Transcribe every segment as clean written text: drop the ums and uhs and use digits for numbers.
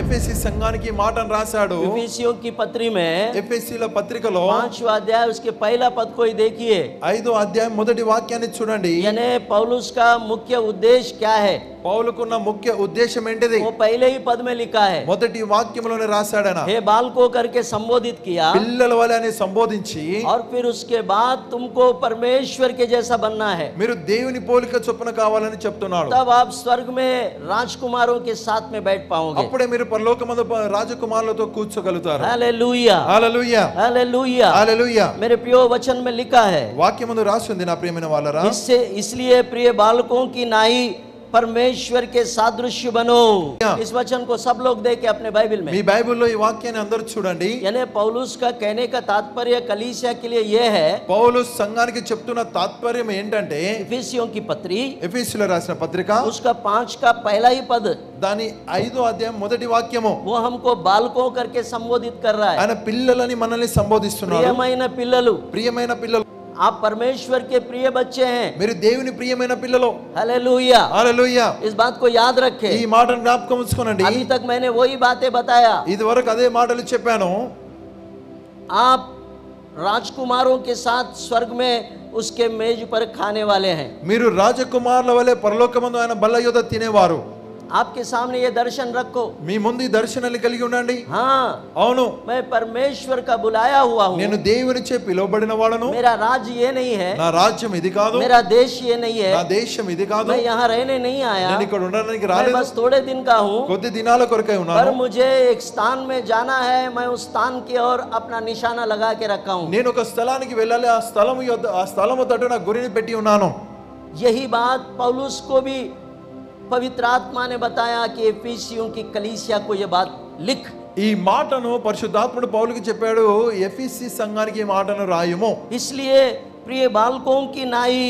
ఎఫెసీ సంఘానికి మాటను రాశాడు. इफिसियों की पत्री में ఎఫెసీల పత్రికలో 5वां अध्याय उसके पहला पद को ही देखिए. 5వ అధ్యాయం మొదటి వాక్యాన్ని చూడండి. यानी पौलुस का मुख्य उद्देश्य क्या है? పౌలుకున్న ముఖ్య ఉద్దేశం ఏంటిది? वो पहले ही पद में लिखा है. మొదటి వాక్యంలోనే రాశాడన. हे बालकों करके संबोधित किया పిల్లల వలె అని సంబోధించి, और फिर उसके बाद तुमको परमेश्वर के जैसा बनना है. మీరు దేవుని పోలిక చొప్పున కావాలని చెప్తున్నాడు. तब आप स्वर्ग में राजकुमारों के साथ में बैठ पाओगे. అప్పుడే మీరు పరలోకమందు రాజకుమారులతో కూర్చోగలుగుతారు. Hallelujah hallelujah hallelujah. హల్లెలూయా. मेरे प्रियो वचन में लिखा है. వాక్యమందు రాసి ఉంది నా ప్రియమైన వాళ్ళరా. इसलिए प्रिय बालकों की नाई परमेश्वर के सादृश्य बनो. इस वचन को सब लोग देखे अपने बाइबल में. మీ బైబిల్లో ఈ వాక్యాన్ని అందరూ చూడండి. यानी पौलुस का कहने का तात्पर्य कलीसिया के लिए यह है. పౌలు సంఘానికి చెప్తున్న తాత్పర్యం ఏంటంటే, इफिसियों की पत्री ఎఫెసీలో రాసిన పత్రిక उसका 5 का पहला ही पद, దాని 5వ అధ్యాయం మొదటి వాక్యము वो हमको बालकों करके संबोधित कर रहा है. ఆయన పిల్లలని మనల్ని సంబోధిస్తున్నాడు. प्रियమైన పిల్లలు, ప్రియమైన పిల్లలు, आप परमेश्वर के प्रिय बच्चे हैं. మీరు దేవుని ప్రియమైన పిల్లలు. हालेलुया. హల్లెలూయా. इस बात को याद रखें. ఈ మాటను జ్ఞాపకం ఉంచుకోనండి. अभी तक मैंने वही बातें बताया. ఇది వరకు అదే మాటలు చెప్పాను. आप राजकुमारों के साथ स्वर्ग में उसके मेज पर खाने वाले हैं. మీరు రాజకుమారుల వలె పరలోకమందు ఆయన బల్ల యొద్ద తినేవారు. आपके सामने ये दर्शन रखो. మీ ముందు ఈ దర్శనాలు కలిగి ఉండండి. हाँ, అవును, मैं परमेश्वर का बुलाया हुआ हूँ. నేను దేవునిచే పిలువబడిన వాడను. मेरा राज्य ये नहीं है, నా రాజ్యం ఇది కాదు, मेरा देश ये नहीं నా है, దేశం ఇది కాదు, मैं यहाँ रहने नहीं आया, నేను ఇక్కడ ఉండడానికి मैं రాలేదు, बस थोड़े दिन का हूँ. కొద్ది దినాల కొరకై पर ఉన్నాను. मुझे एक स्थान में जाना है. मैं उस स्थान की ओर अपना निशाना लगा के रखा हूँ. నేను ఒక స్థలానికి వెళ్ళాలి. ఆ స్థలము తట్టు నా గురిని పెట్టి ఉన్నాను. यही बात पौलुस को भी पवित्र आत्मा ने बताया कि एफिसियों की कलीसिया को ये बात लिख. ఈ మాటను పరిశుద్ధాత్ముడు పౌలుకి చెప్పాడు, ఎఫెసీ సంఘానికి ఈ మాటను రాయుము. इसलिए प्रिय बालकों की नाई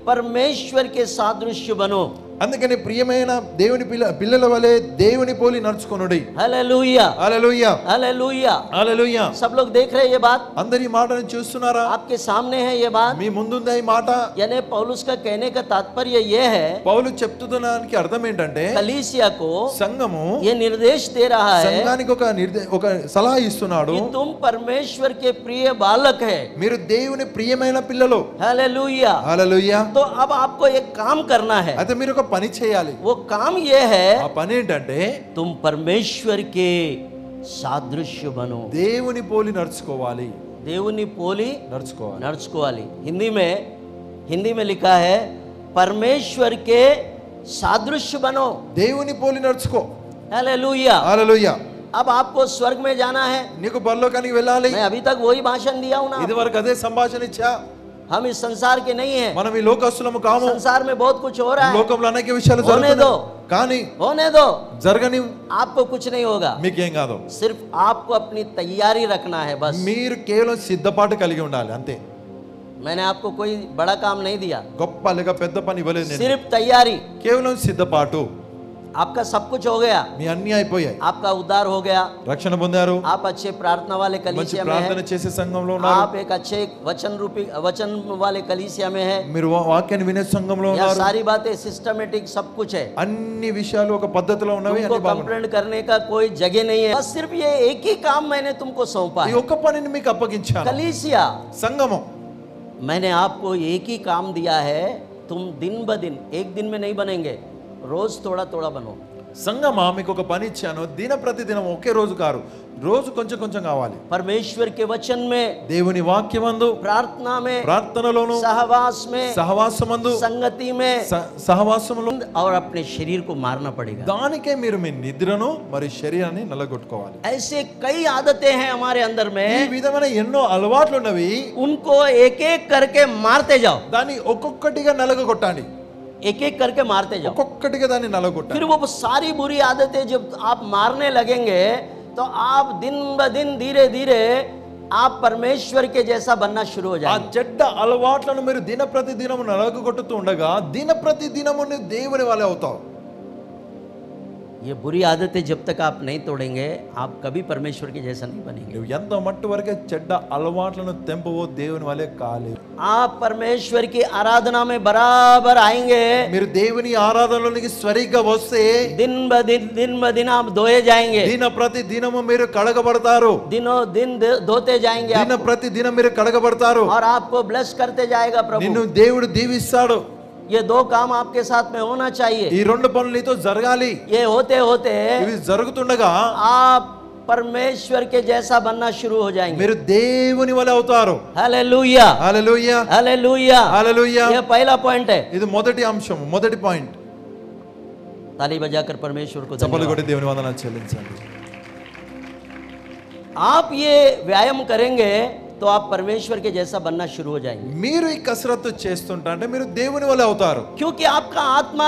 परमेश्वर के सादृश्य बनो. అందుకని ప్రియమైన దేవుని పిల్లల వలె దేవుని పోలి నడుచుకొనుడి. Hallelujah hallelujah hallelujah. హల్లెలూయా. सब लोग देख रहे हैं ये बात. అందరి ఈ మాటను చూస్తున్నారా? आपके सामने है ये बात. మీ ముందుందా ఈ మాట? यानी पौलुस का कहने का तात्पर्य ये है, పౌలు చెప్తున్నదానికి అర్థం ఏంటంటే, कलीसिया को సంఘము ये निर्देश दे रहा है సంఘానికి ఒక సలహా ఇస్తున్నాడు. कि तुम परमेश्वर के प्रिय बालक है. మీరు దేవుని ప్రియమైన పిల్లలు. हालेलुया. హల్లెలూయా. तो अब आपको एक काम करना है. అయితే మీరు ఒక పని చేయాలి. वो काम ये है, ఆ పని ఏంటంటే, तुम परमेश्वर के सादृश्य बनो. దేవుని పోలి నడుచుకోవాలి. దేవుని పోలి నడుచుకోవాలి. नर्चकोवाली. हिंदी में लिखा है परमेश्वर के सादृश्य बनो. దేవుని పోలి నడుచుకో. हालेलुया. హల్లెలూయా. अब आपको स्वर्ग में जाना है. నీకు పరలోకానికి వెళ్ళాలి. मैं अभी तक वही भाषण दिया हूं ना. ఇది వరకు అదే సంభాషణ ఇచ్చా. हम इस संसार के नहीं हैं. మనం ఈ లోకస్తులము కాము. संसार में बहुत कुछ हो रहा है. లోకంలో అనేక విషయాలు होने జరుగుతున్నాయి. दो. కానీ होने दो. జరగని आपको कुछ नहीं होगा. మీకేం కాదు. सिर्फ आपको अपनी तैयारी रखना है बस. మీరు కేవలం సిద్ధపాటు కలిగి ఉండాలి అంతే. मैंने आपको कोई बड़ा काम नहीं दिया. గొప్ప లేక పెద్ద పని ఇవ్వలేదు నేను. सिर्फ तैयारी. కేవలం సిద్ధపాటు. आपका सब कुछ हो गया. మీ అన్ని అయిపోయాయి. आपका उद्धार हो गया. రక్షణ పొందారు. आप अच्छे प्रार्थना वाले మంచి कलीसिया में ప్రార్థన हैं. చేసే సంఘంలో ఉన్నారు. आप एक अच्छे वचन वाले कलीसिया में हैं. మీరు వాక్యాన్ని వినే సంఘంలో यहाँ ఉన్నారు. सारी बातें सिस्टमेटिक सब कुछ है. అన్ని విషయాలు ఒక పద్ధతిలో ఉన్నవి. तुमको అన్ని బాగున్నాయి. कंप्लेंट करने का कोई जगह नहीं है. बस सिर्फ ये एक ही काम मैंने तुमको सौंपा ఈ है. ఒక్క పనిని మీకు అప్పగించాను. कलीसिया, సంఘము, मैंने आपको एक ही काम दिया है. तुम दिन ब दिन, एक दिन में नहीं बनेंगे, रोज थोड़ा थोड़ा बनो. సంఘమా మీకు ఒక పని ఇచ్చాను. దిన ప్రతిదినం ఒకే రోజు కాదు, రోజు కొంచెం కొంచెం కావాలి. परमेश्वर के वचन में, దేవుని వాక్యమందు, प्रार्थना में, ప్రార్థనలోను, सहवास में, సహవాసమందు, संगति में, సహవాసములో और अपने शरीर को मारना पड़ेगा. దానికే మీరు మీ నిద్రను మరి శరీరాన్ని నలగొట్టుకోవాలి. ऐसे कई आदतें हैं हमारे अंदर ఈ में. విధమైన ఎన్నో అలవాట్లు ఉన్నవి. उनको एक एक करके मारते जाओ. దాన్ని ఒక్కొక్కటిగా నలగొట్టండి. एक एक करके मारते जाओ. ఒక్కొక్కటిగా దాన్ని నలగొట్టండి. फिर वो सारी बुरी आदतें जब आप मारने लगेंगे तो आप दिन ब दिन धीरे धीरे आप परमेश्वर के जैसा बनना शुरू हो ఆ जाएंगे. చెడ్డ అలవాట్లను మీరు దిన ప్రతి దినము నలగొట్టుతూ ఉండగా దిన ప్రతి దినము దేవుని వాళ్ళే అవుతావు. ये बुरी आदतें जब तक आप नहीं तोड़ेंगे आप कभी परमेश्वर के जैसा नहीं बनेंगे। నువ్వు ఎంత మట్టు వరకే చెడ్డ అలవాట్లను తెంపవో దేవుని వలె కాలేవు. आप परमेश्वर की आराधना में बराबर आएंगे, మీరు దేవుని ఆరాధనలోనికి సరిగ్గా వస్తే दिन ब दिन आप धोए जाएंगे, దిన ప్రతి దినము మీరు కడగబడతారు. दिनों दिन धोते जाएंगे దిన आप, ప్రతి దినం మీరు కడగబడతారు. और आपको ब्लेस करते जाएगा నిన్ను प्रभु। దేవుడు దీవిస్తాడు. ये दो काम आपके साथ में होना चाहिए। ఈ రెండు పనులు నీతో జరగాలి. ये होते होते ఇవి జరుగుతుండగా आप परमेश्वर के जैसा बनना शुरू हो जाएंगे। మీరు దేవుని వలె అవుతారు. हालेलुया, హల్లెలూయా, हालेलुया, హల్లెలూయా. ये पहला पॉइंट है। ఇది మొదటి అంశం, మొదటి పాయింట్. ताली बजाकर परमेश्वर को చప్పలు धन्यवाद। కొట్టి దేవుని వందనాలు చెల్లించండి. आप ये व्यायाम करेंगे तो आप परमेश्वर के जैसा बनना शुरू हो जाएंगे, మీరు ఈ కసరత్తు చేస్తుంటా అంటే మీరు దేవుని వలె అవుతారు. क्योंकि आपका आत्मा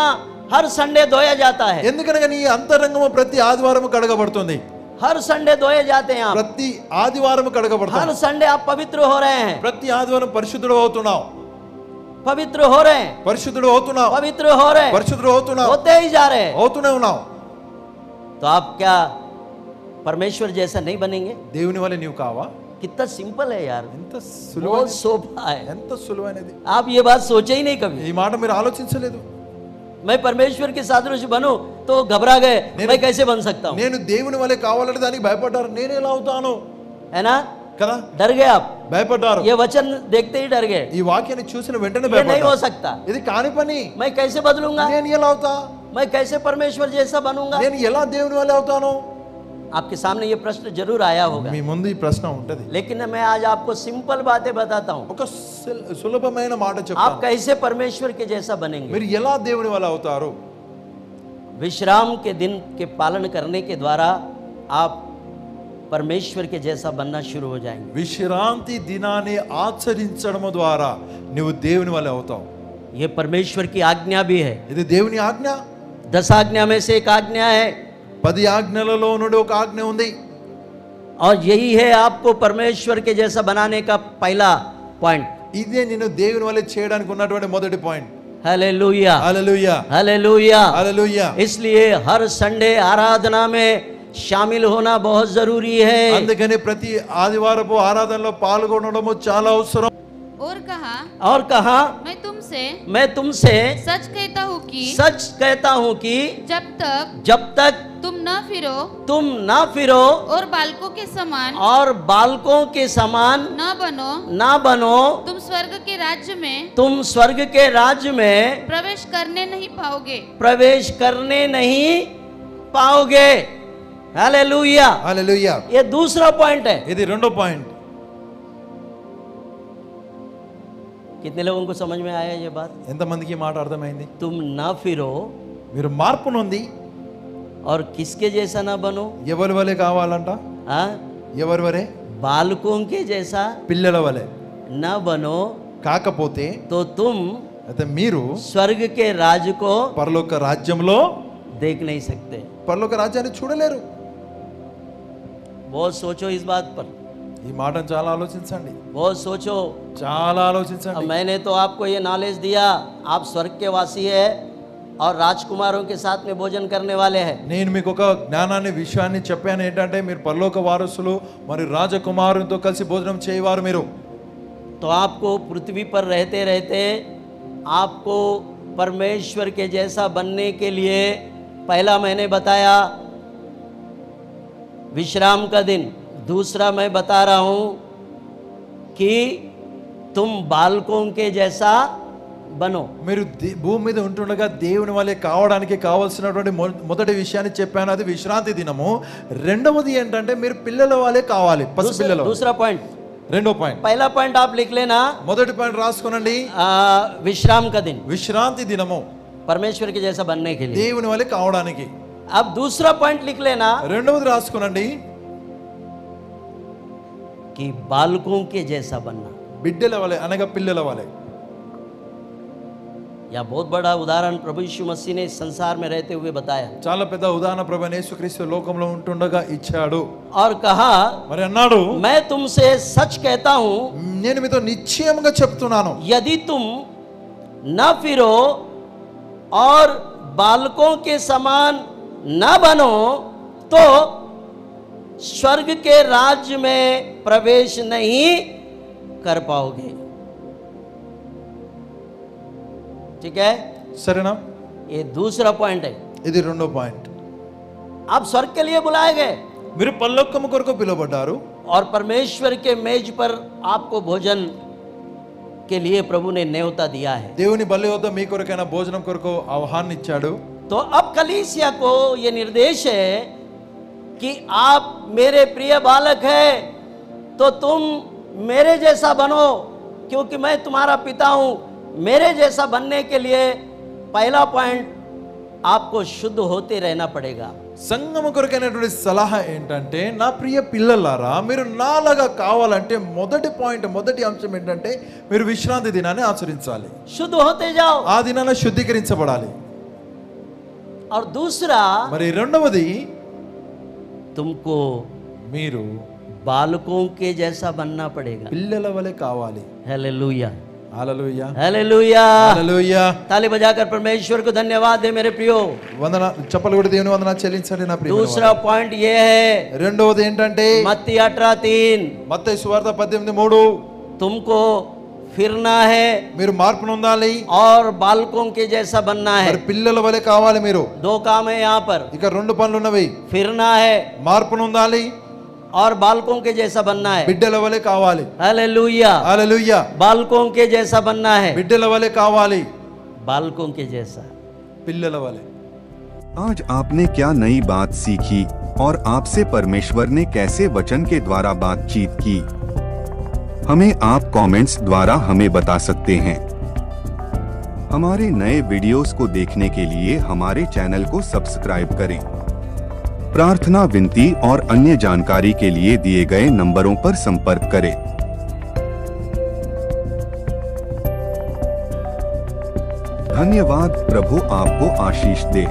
हर संडे धोया जाता है। ఎందుకనగా నీ అంతరంగము ప్రతి ఆదివారం కడగబడుతుంది. हर संडे धोए जाते हैं आप, ప్రతి ఆదివారం हर కడగబడతావు. संडे आप पवित्र हो रहे हैं, ప్రతి ఆదివారం పరిశుద్ధుడు అవుతున్నావు. पवित्र हो रहे हैं, పరిశుద్ధుడు అవుతున్నావు. पवित्र हो रहे हैं, పరిశుద్ధుడు అవుతున్నావు. होते ही जा रहे हैं। అవుతూనే ఉన్నావు. तो आप क्या परमेश्वर जैसा नहीं बनेंगे? దేవుని వలె నీవు కావా? कितना सिंपल है यार, ఎంత बहुत సులువైనది, सोफा है। ఎంత సులువైనది. आप ये बात सोचे ही नहीं कभी। ఈ మాట మీరు ఆలోచించలేదు. मैं परमेश्वर के सादृश्य बनूं तो घबरा गए, मैं कैसे बन सकता हूं, నేను దేవుని వలె కావాలంటే దానికి భయపడ్డారు. నేను ఎలా అవుతాను है ना? కదా, डर गए आप, భయపడ్డారు. ये वचन देखते ही डर गए, ఈ వాక్యాన్ని చూసిన వెంటనే ये नहीं हो భయపడ్డారు. सकता, ఇది కాని పని. मैं कैसे बदलूंगा, నేను ఎలా అవుతా, मैं कैसे परमेश्वर जैसा बनूंगा। నేను ఎలా దేవుని వలె అవుతాను. आपके सामने ये प्रश्न जरूर आया होगा, మీ ముందు ఈ ప్రశ్న ఉంటది. लेकिन मैं आज आपको सिंपल बातें बताता हूँ, ఒక సులభమైన మాట आप చెప్తాను. कैसे परमेश्वर के जैसा बनेंगे। మీరు ఎలా దేవుని వలె అవుతారు. विश्राम के दिन के पालन करने के द्वारा आप परमेश्वर के जैसा बनना शुरू हो जाएंगे। విశ్రాంతి దినాన్ని ఆచరించడం ద్వారా నువ్వు దేవుని వలె అవుతావు. ये परमेश्वर की आज्ञा भी है, ఇది దేవుని ఆజ్ఞ. 10 आज्ञा में से एक आज्ञा है, 10 ఆజ్ఞలలో నుండి ఒక ఆజ్ఞ ఉంది. और यही है आपको परमेश्वर के जैसा बनाने का पहला पॉइंट। ఇదే నేను దేవుని వలె చేయడానికి ఉన్నటువంటి మొదటి పాయింట్. हालेलुया, హల్లెలూయా, हालेलुया। హల్లెలూయా. इसलिए हर संडे आराधना में शामिल होना बहुत जरूरी है। అందుకని ప్రతి ఆదివారపు ఆరాధనలో పాల్గొనడము చాలా అవసరం. और कहा मैं तुमसे सच कहता हूँ कि जब तक तुम न फिरो और बालकों के समान न बनो तुम स्वर्ग के राज्य में प्रवेश करने नहीं पाओगे। हालेलुया, హల్లెలూయా. ये दूसरा पॉइंट है। ఇది రెండో పాయింట్. कितने लोगों को समझ में आया ये बात? ఎంతమందికి ఈ మాట అర్థమైంది? तुम ना फिरो మీరు మార్పు నొంది और किसके जैसा ना बनो, ఎవరి వలె కావాలంట? हाँ, ఎవరి వలె? बालकों के जैसा పిల్లల వలె ना बनो కాకపోతే तो तुम అయితే మీరు स्वर्ग के राज को పరలోక రాజ్యంలో देख नहीं सकते। పరలోక రాజ్యాన్ని చూడలేరు. बहुत सोचो इस बात पर, ఈ మాటను చాలా ఆలోచించండి, बहुत सोचो। చాలా अब ఆలోచించండి. मैंने तो आपको ये नॉलेज दिया, आप स्वर्ग के वासी है और राजकुमारों के साथ में भोजन करने वाले हैं। నేను మీకు ఒక జ్ఞానాన్ని విషయాన్ని చెప్పాను. ఏంటంటే మీరు పరలోక వారసులు మరియు రాజకుమారునితో కలిసి భోజనం చేయవారు మీరు. तो आपको पृथ्वी पर रहते रहते आपको परमेश्वर के जैसा बनने के लिए पहला मैंने बताया विश्राम का दिन, दूसरा मैं बता रहा हूं कि तुम बालकों के जैसा बनो। మీరు భూమి మీద ఉంటుండగా దేవుని వలె కావడానికి కావాల్సినటువంటి మొదటి విషయాన్ని చెప్పాను, అది విశ్రాంతి దినము. రెండవది ఏంటంటే మీరు పిల్లల వలె కావాలి, పసిపిల్లల. दूसरा पॉइंट, రెండో పాయింట్. पहला पॉइंट आप लिख लेना, మొదటి పాయింట్ రాసుకోనండి, विश्राम का दिन, విశ్రాంతి దినము परमेश्वर के जैसा बनने के लिए। దేవుని వలె కావడానికి. अब दूसरा पॉइंट लिख लेना రెండవది రాసుకోనండి, कि बालकों के जैसा बनना। బిడ్డల వలె అనగా పిల్లల వలె. यह बहुत बड़ा उदाहरण प्रभु यीशु मसीह ने इस संसार में रहते हुए बताया చాలా పెద్ద ఉదాహరణ ప్రభువైన యేసుక్రీస్తు లోకంలో ఉంటుండగా ఇచ్చాడు. और कहा, మరి అన్నాడు, मैं तुमसे सच कहता हूं నేను మీతో నిశ్చయముగా చెప్తున్నాను, यदि तुम न फिरो और बालकों के समान न बनो तो स्वर्ग के राज्य में प्रवेश नहीं कर पाओगे। ठीक है, సరేనా? ये दूसरा पॉइंट है। ఇది రెండో పాయింట్. आप स्वर्ग के लिए बुलाए गए మీరు పరలోకము కొరకు పిలువబడ్డారు. और परमेश्वर के मेज पर आपको भोजन के लिए प्रभु ने न्योता दिया है। దేవుని బలి వద్ద మీ కొరకైన భోజనం కొరకు ఆహ్వానం ఇచ్చాడు. तो अब कलीसिया को ये निर्देश है कि आप मेरे प्रिय बालक है तो तुम मेरे जैसा बनो, क्योंकि मैं तुम्हारा पिता हूं। मेरे जैसा बनने के लिए पहला पॉइंट, आपको शुद्ध होते रहना पड़ेगा। సంఘము కొరకైనటువంటి సలహా ఏంటంటే, నా ప్రియ పిల్లలారా, మీరు నాలాగా కావాలంటే మొదటి పాయింట్, మొదటి అంశం ఏంటంటే మీరు విశ్రాంతి దినాన్ని ఆచరించాలి. शुद्ध होते जाओ। ఆ దినాన శుద్ధీకరించబడాలి. और दूसरा, మరి రెండవది, तुमको మీరు बालकों के जैसा बनना पड़ेगा। పిల్లల వలె కావాలి. हालेलुया, హల్లెలూయా, हालेलुया। హల్లెలూయా. ताली बजाकर परमेश्वर को धन्यवाद दे मेरे प्रियो। వందన చప్పలు కొట్టి దేవుని వందన చెల్లించండి నా ప్రియ. दूसरा पॉइंट ये है, రెండవది ఏంటంటే मत्ती 18:3, మత్తయి సువార్త 18:3, तुमको फिरना है మీరు మార్పు నొందాలి, और बालकों के जैसा बनना है। మరి పిల్లల వలె కావాలి మీరు. दो काम है यहाँ पर, ఇక రెండు పనులు ఉన్నవి. फिरना है మార్పు నొందాలి, और बालकों के जैसा बनना है। బిడ్డల వలె కావాలి. हालेलुया, హల్లెలూయా. बालकों के जैसा बनना है, బిడ్డల వలె కావాలి, बालकों के जैसा। పిల్లల వలె. आज आपने क्या नई बात सीखी और आपसे परमेश्वर ने कैसे वचन के द्वारा बातचीत की? हमें आप कमेंट्स द्वारा हमें बता सकते हैं। हमारे नए वीडियोस को देखने के लिए हमारे चैनल को सब्सक्राइब करें। प्रार्थना, विनती और अन्य जानकारी के लिए दिए गए नंबरों पर संपर्क करें। धन्यवाद। प्रभु आपको आशीष दे।